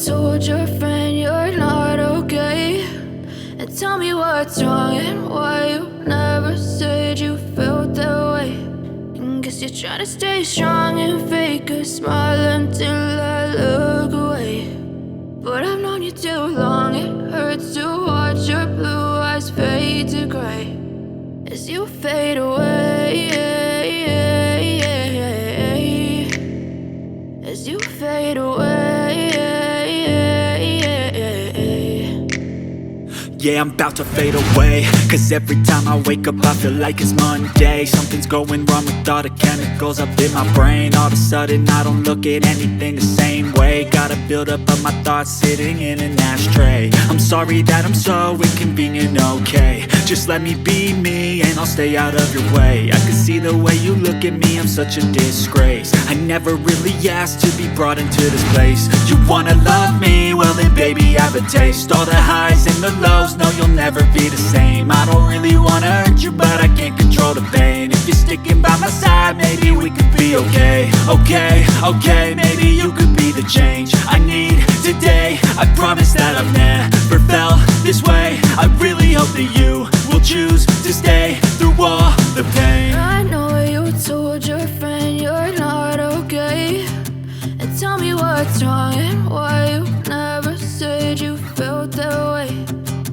told your friend you're not okay, and tell me what's wrong and why you never said you felt that way. And guess you're trying to stay strong and fake a smile until I look away. But I've known you too long, it hurts to watch your blue eyes fade to gray as you fade away, as you fade away. Yeah, I'm about to fade away, cause every time I wake up I feel like it's Monday. Something's going wrong with all the chemicals up in my brain. All of a sudden I don't look at anything the same way. Gotta build up of my thoughts sitting in an ashtray. I'm sorry that I'm so inconvenient, okay. Just let me be me and I'll stay out of your way. I can see the way you look at me, I'm such a disgrace. I never really asked to be brought into this place. You wanna love me? Well then baby I have a taste. All the highs and the lows, no you'll never be the same. I don't really wanna hurt you but I can't control the pain. If you're sticking by my side maybe we could be okay. Okay, maybe you could be the change I need today. I promise that I've never felt this way. I really hope that you will choose to stay through all the pain. I know you told your friend you're not okay, and tell me what's wrong and why you never said you felt that way.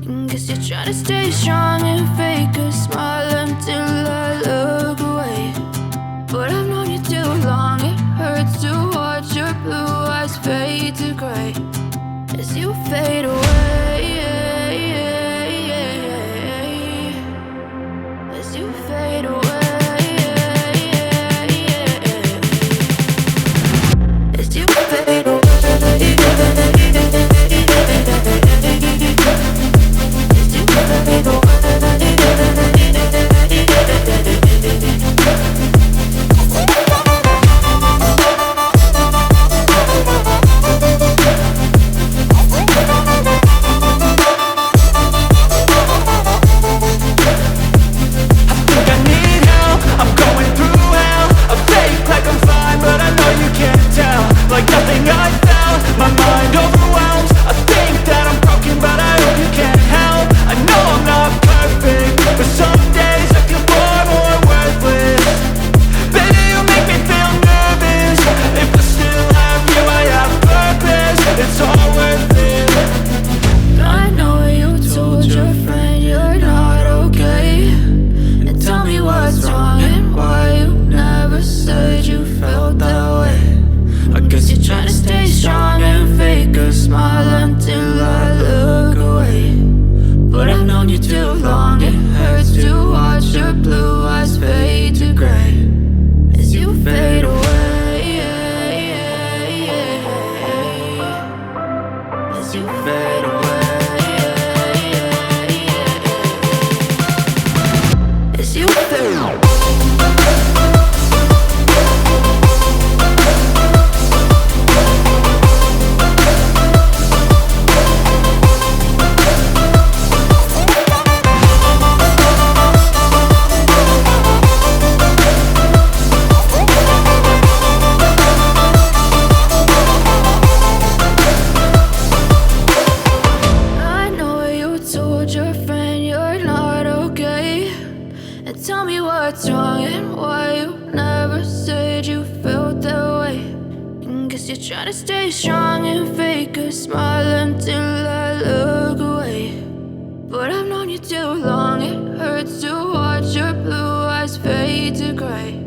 And guess you're trying to stay strong and fake a smile until I look away. But I've known you too long, it hurts to watch your blue eyes fade to gray as you fade away, as you fade away, as you fade away. Like nothing I felt, my mind overwhelmed. I think that I'm broken, but I hope you can't help. I know I'm not perfect, but some days I feel far more worthless. Baby, you make me feel nervous. If I still have you, I have purpose. It's all worth it. I know you told your friend you're not okay, and tell me what's wrong and why you never said you felt that way. I guess you're trying to stay strong and fake a smile until I look away. But I've known you too long, it hurts to watch your blue eyes fade to gray as you fade away, as you fade away, as you fade away. Your friend you're not okay, and tell me what's wrong and why you never said you felt that way. And guess you're trying to stay strong and fake a smile until I look away. But I've known you too long, it hurts to watch your blue eyes fade to gray